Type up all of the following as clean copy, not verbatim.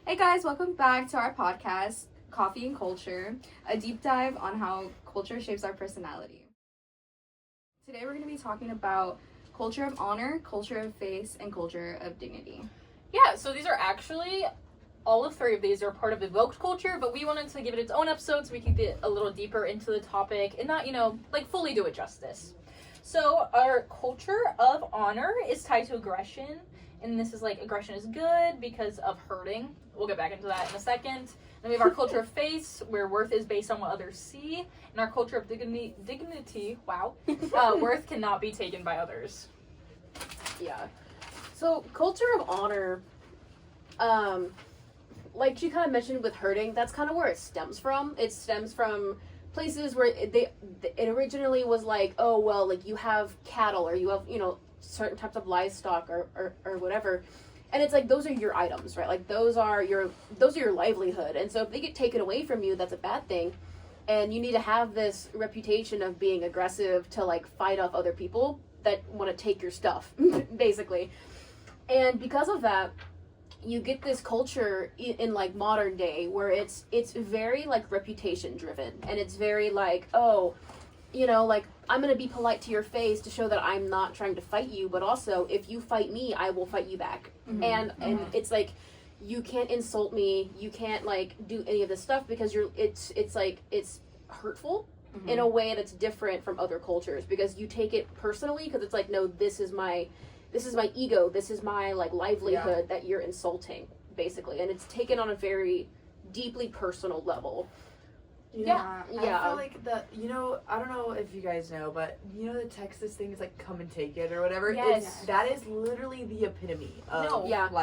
Hey guys, welcome back to our podcast, Coffee and Culture, a deep dive on how culture shapes our personality. Today we're going to be talking about culture of honor, culture of faith, and culture of dignity. Yeah, so these are actually, all of three of these are part of evoked culture, but we wanted to give it its own episode so we could get a little deeper into the topic and not, fully do it justice. So our culture of honor is tied to aggression, and this is aggression is good because of hurting. We'll get back into that in a second. Then we have our culture of faith, where worth is based on what others see, and our culture of dignity, worth cannot be taken by others. Yeah. So culture of honor, like she kind of mentioned with hurting, that's kind of where it stems from. It stems from places where it originally was like, oh well, like you have cattle or you have certain types of livestock or whatever, and it's like those are your items, right? Like those are your livelihood, and so if they get taken away from you, that's a bad thing. And you need to have this reputation of being aggressive to like fight off other people that want to take your stuff, basically. And because of that, you get this culture in like modern day where it's very like reputation driven, and it's very like, oh, like I'm gonna be polite to your face to show that I'm not trying to fight you, but also if you fight me, I will fight you back. Mm-hmm. And it's like you can't insult me, you can't like do any of this stuff because it's hurtful. Mm-hmm. In a way that's different from other cultures because you take it personally because it's like, no, this is my ego, this is my like livelihood that you're insulting, basically, and it's taken on a very deeply personal level. I feel like I don't know if you guys know, but the Texas thing is like come and take it or whatever. Yes. That is literally the epitome of culture of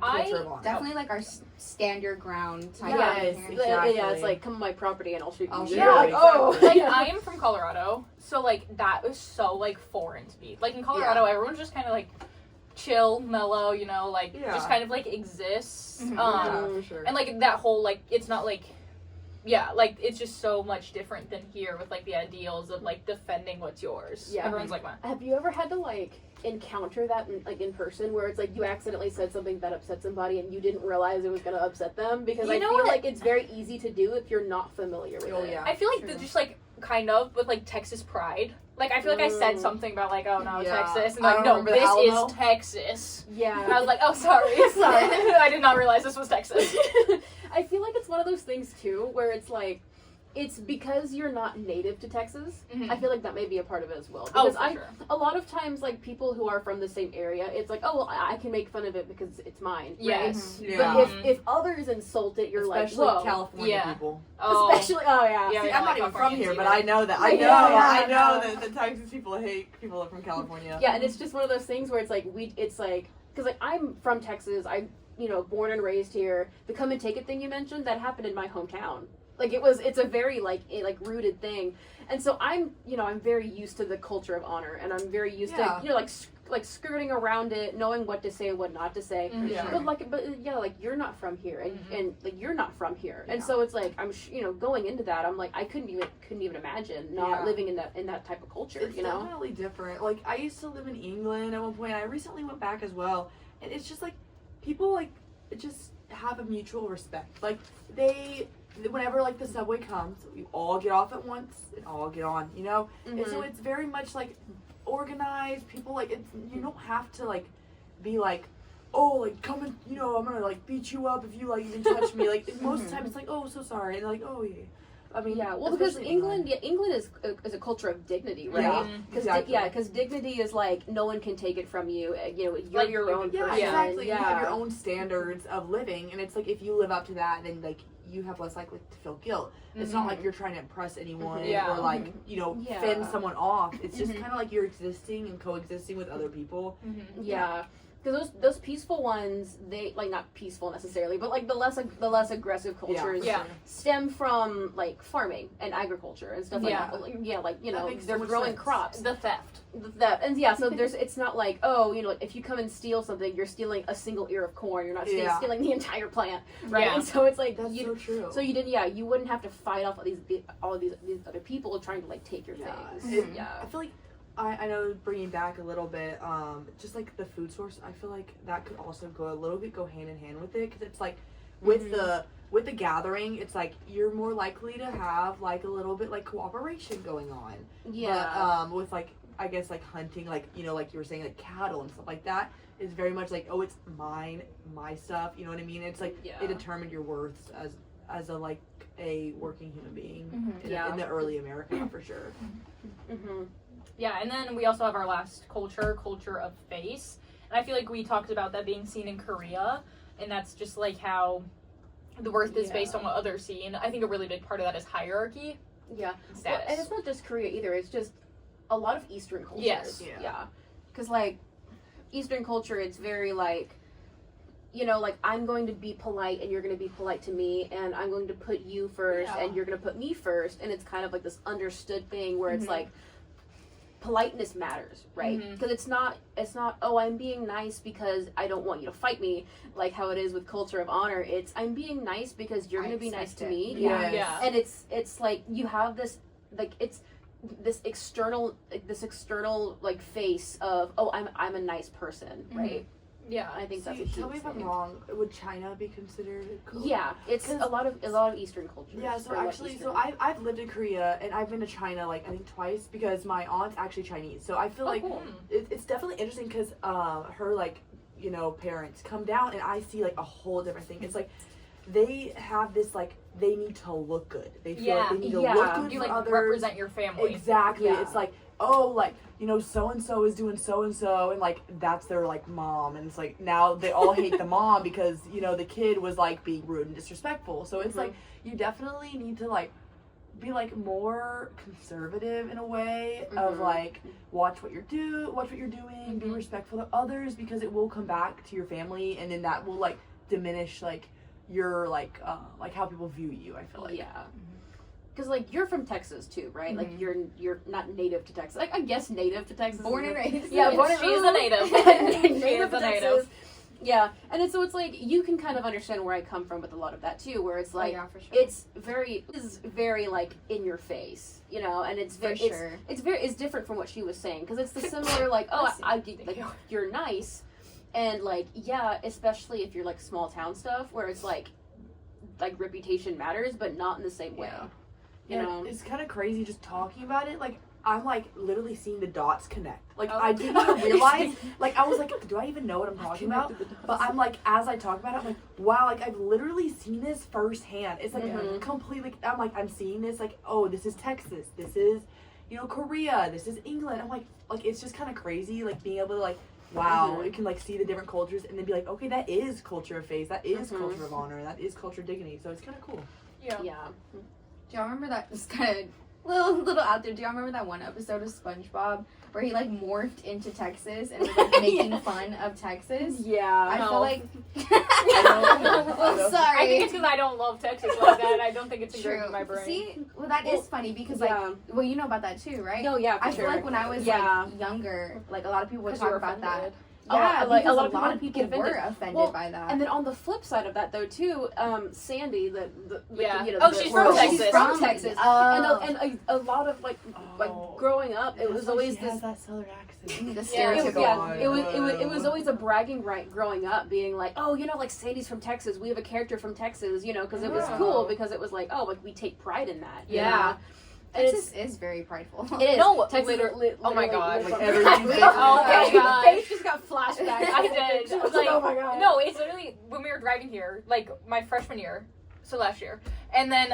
honor. Definitely like our stand your ground type Yes, of thing. exactly. Yeah, it's like come on my property and I'll shoot you. Yeah, Like, oh, Like, I am from Colorado, so, that was so, foreign to me. Like, in Colorado, everyone's just kind of, chill, mellow, just kind of, exists. Mm-hmm. For sure. And, that whole, it's not, it's just so much different than here with, the ideals of, defending what's yours. Yeah. Everyone's like, what? have you ever had to, encounter that, in person, where it's, you accidentally said something that upset somebody and you didn't realize it was going to upset them? Because I feel like it's very easy to do if you're not familiar with it. Yeah. I feel like just, kind of, with, Texas pride. I feel like I said something about, oh, no, Texas. And, no, this is Texas. Yeah. And I was like, oh, sorry. I did not realize this was Texas. I feel like it's one of those things, too, where it's, it's because you're not native to Texas. Mm-hmm. I feel like that may be a part of it as well. Because sure. A lot of times, people who are from the same area, it's like, oh, well, I can make fun of it because it's mine. Yes. Right? Yeah. But if others insult it, you're especially like, whoa. California people. Oh. Especially, oh, yeah. Yeah. See, I'm not even from here, but I know that. I know that the Texas people hate people from California. Yeah, and it's just one of those things where it's because I'm from Texas, I'm, born and raised here. The come and take it thing you mentioned, that happened in my hometown. It's a very, rooted thing. And so I'm very used to the culture of honor, and I'm very used to, skirting around it, knowing what to say and what not to say. Mm-hmm. Yeah. But you're not from here, and, Mm-hmm. and you're not from here. Yeah. And so it's I'm, going into that, I'm I couldn't even imagine not living in that type of culture, It's definitely different. I used to live in England at one point, and I recently went back as well, and it's just people just have a mutual respect. Whenever the subway comes, we all get off at once and all get on, Mm-hmm. And so it's very much organized. People you don't have to be oh, come and I'm gonna beat you up if you even touch me. Most of the time it's oh, so sorry, and they're oh yeah. I mean, yeah, well, because England is a culture of dignity, right? Yeah, exactly. Because dignity is no one can take it from you. You're your own Yeah, person. exactly. Yeah. You have your own standards of living, and it's if you live up to that, then you have less likely to feel guilt. It's not like you're trying to impress anyone or fend someone off. It's just kind of you're existing and coexisting with other people. Mm-hmm. Yeah. Because those peaceful ones, they not peaceful necessarily, but the less aggressive cultures stem from farming and agriculture and stuff like that. They're growing crops. The theft. And so it's not if you come and steal something, you're stealing a single ear of corn. You're not stealing the entire plant, right? Yeah. And so it's That's so true. So you wouldn't have to fight off all of these other people trying to take your things. I feel I know, bringing back a little bit, just the food source, I feel that could also go hand in hand with it, because it's with the gathering, it's like you're more likely to have like a little bit like cooperation going on. Yeah. But, with like I guess like hunting, like like you were saying, like cattle and stuff like that is very much like, oh, it's mine, my stuff. You know what I mean? It's like it determined your worth as a like a working human being in the early America for sure. Yeah, and then we also have our last culture of face, and I feel like we talked about that being seen in Korea, and that's just like how the worth is based on what others see. And I think a really big part of that is hierarchy. Yeah. And status. Well, and it's not just Korea either. It's just a lot of Eastern cultures. Yes. Yeah. Because, like, Eastern culture, it's very, like, like, I'm going to be polite and you're going to be polite to me, and I'm going to put you first and you're going to put me first. And it's kind of like this understood thing where it's like, politeness matters, right? Because it's not, oh, I'm being nice because I don't want you to fight me, like how it is with culture of honor. It's, I'm being nice because you're going to be nice to me. Yeah. And it's like, you have this, like, it's this external like face of, oh, I'm a nice person, right? Yeah. I think that's a Tell huge me if I'm thing. wrong. Would China be considered cool? Yeah, it's a lot of Eastern cultures. Yeah, so or, like, actually, Eastern- I've lived in Korea and I've been to China like I think twice because my aunt's actually Chinese. So I feel like cool. it's definitely interesting because her like parents come down and I see like a whole different thing. It's like they have this like they need to look good. They feel like they need to look good You for like others. represent your family. Exactly. Yeah. It's like, oh, like so and so is doing so and so, and like that's their like mom, and it's like now they all hate the mom because the kid was like being rude and disrespectful. So it's like you definitely need to like be like more conservative in a way of like watch what you're doing, be respectful to others because it will come back to your family, and then that will like diminish like your like how people view you. I feel like because like you're from Texas too, right? Like you're not native to Texas. Like I guess native to Texas. Born and raised. Yeah, born and She's a native. native to a native. Texas. Yeah, and it's like you can kind of understand where I come from with a lot of that too, where it's like for sure. it's very like in your face, and it's very sure. it's different from what she was saying because it's the similar like like you're nice, and like especially if you're like small town stuff where it's like reputation matters but not in the same way. You know, it's kind of crazy just talking about it. Like I'm like literally seeing the dots connect. Like I didn't even realize. Like I was like, do I even know what I'm talking about? But I'm like, as I talk about it, I'm like, wow, like I've literally seen this firsthand. It's like completely. I'm like, I'm seeing this. Like, oh, this is Texas. This is, Korea. This is England. I'm like it's just kind of crazy. Like being able to like, wow, you can like see the different cultures and then be like, okay, that is culture of faith. That is culture of honor. That is culture of dignity. So it's kind of cool. yeah. Do y'all remember that? Just kind of little out there. Do y'all remember that one episode of SpongeBob where he like morphed into Texas and was like making fun of Texas? Yeah. I feel like. I Sorry. I think it's because I don't love Texas like that. I don't think it's ingrained in my brain. See, well, that is funny because you know about that too, right? No, yeah, for I feel sure. like when I was like younger, like a lot of people would 'Cause you talk were about that. offended. Yeah, like because a lot of people were offended by that. And then on the flip side of that, though, too, Sandy, She's from Texas. She's from Texas. Oh. And a lot of like growing up, it was always she has that southern accent. The It was, stereotypical. it was always a bragging right growing up, being like, oh, like Sandy's from Texas. We have a character from Texas, because it was cool because it was like, oh, like we take pride in that. Yeah. And Texas is very prideful. It is. No, Texas, oh my God. Like everything. Oh my God. Face just got flashbacks. I did. I was Like, oh my God. No, it's literally when we were driving here, like my freshman year, so last year, and then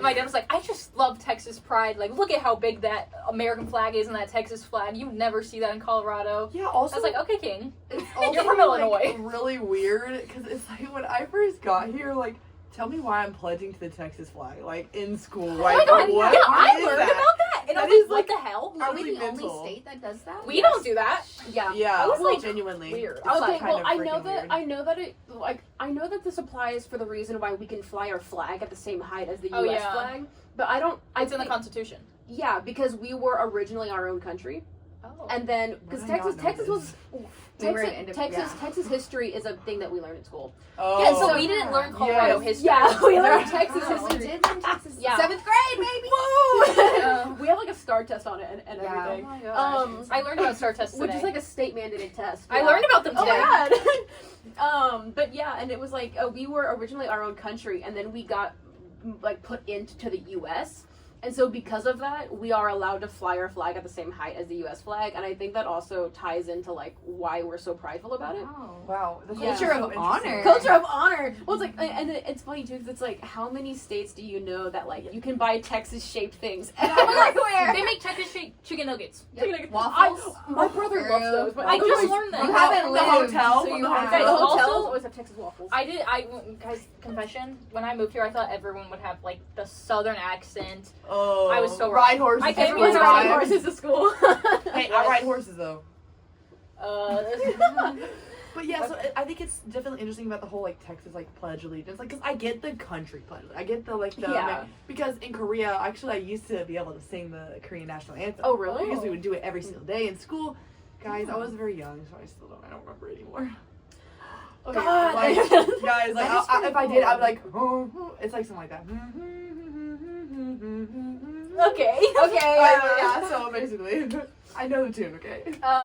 my dad was like, "I just love Texas pride. Like, look at how big that American flag is and that Texas flag. You never see that in Colorado." Yeah. Also, I was like, "Okay, King, it's you're from like, Illinois." really weird because it's like when I first got here, like. Tell me why I'm pledging to the Texas flag, like in school. Like, Oh my God, what yeah, I is learned that? about that, and I That was is, like, like, "What the hell?" Are we the Really only mental. state that does that? We don't do that. Yeah. Yeah, I was like, genuinely weird. It's I was Okay, like, kind well, of I know freaking that weird. I know that this applies for the reason why we can fly our flag at the same height as the Oh, U.S. yeah. flag, but I don't. It's in the think- Constitution. Yeah, because we were originally our own country, Oh. and then because Why did I not know Texas was. this? We were Texas history is a thing that we learn in school. Oh. Yeah, so we didn't learn Colorado Yes. history. Yeah, we learned Oh, Texas we history. did in Texas. Yeah. 7th grade, maybe. We have like a STAR test on it and Yeah. Oh everything. my gosh. I learned about STAR tests Which today. is like a state mandated test. I learned about them Oh today. my god. But yeah, and it was like we were originally our own country, and then we got like put into the U.S. And so because of that, we are allowed to fly our flag at the same height as the U.S. flag, and I think that also ties into like why we're so prideful about it. Wow. Wow. The Yeah. Culture of honor. Culture of honor. Well, it's like, and it's funny too, because it's like, how many states do you know that like you can buy Texas-shaped things everywhere? They make Texas chicken nuggets. Yep. Waffles. My brother loves those. I just learned that. You haven't The lived, hotel? so you The have. Guys, The hotels also- always have Texas waffles. Guys, confession, when I moved here, I thought everyone would have, like, the southern accent. Oh. I was so wrong. Ride horses. I can't Everyone's even riding ride. horses to school. Hey, I ride horses though. Uh, But yeah, so I think it's definitely interesting about the whole like Texas like Pledge of Allegiance, like because I get the country pledge, I get the like the Yeah. because in Korea actually I used to be able to sing the Korean national anthem. Oh, really? Because we would do it every single day in school. Guys, I was very young, so I don't remember it anymore. Okay, God. like, guys, like That is if I pretty did, I'd cool. be like, it's like something like that. Okay. Okay, yeah, so basically, I know the tune. Okay.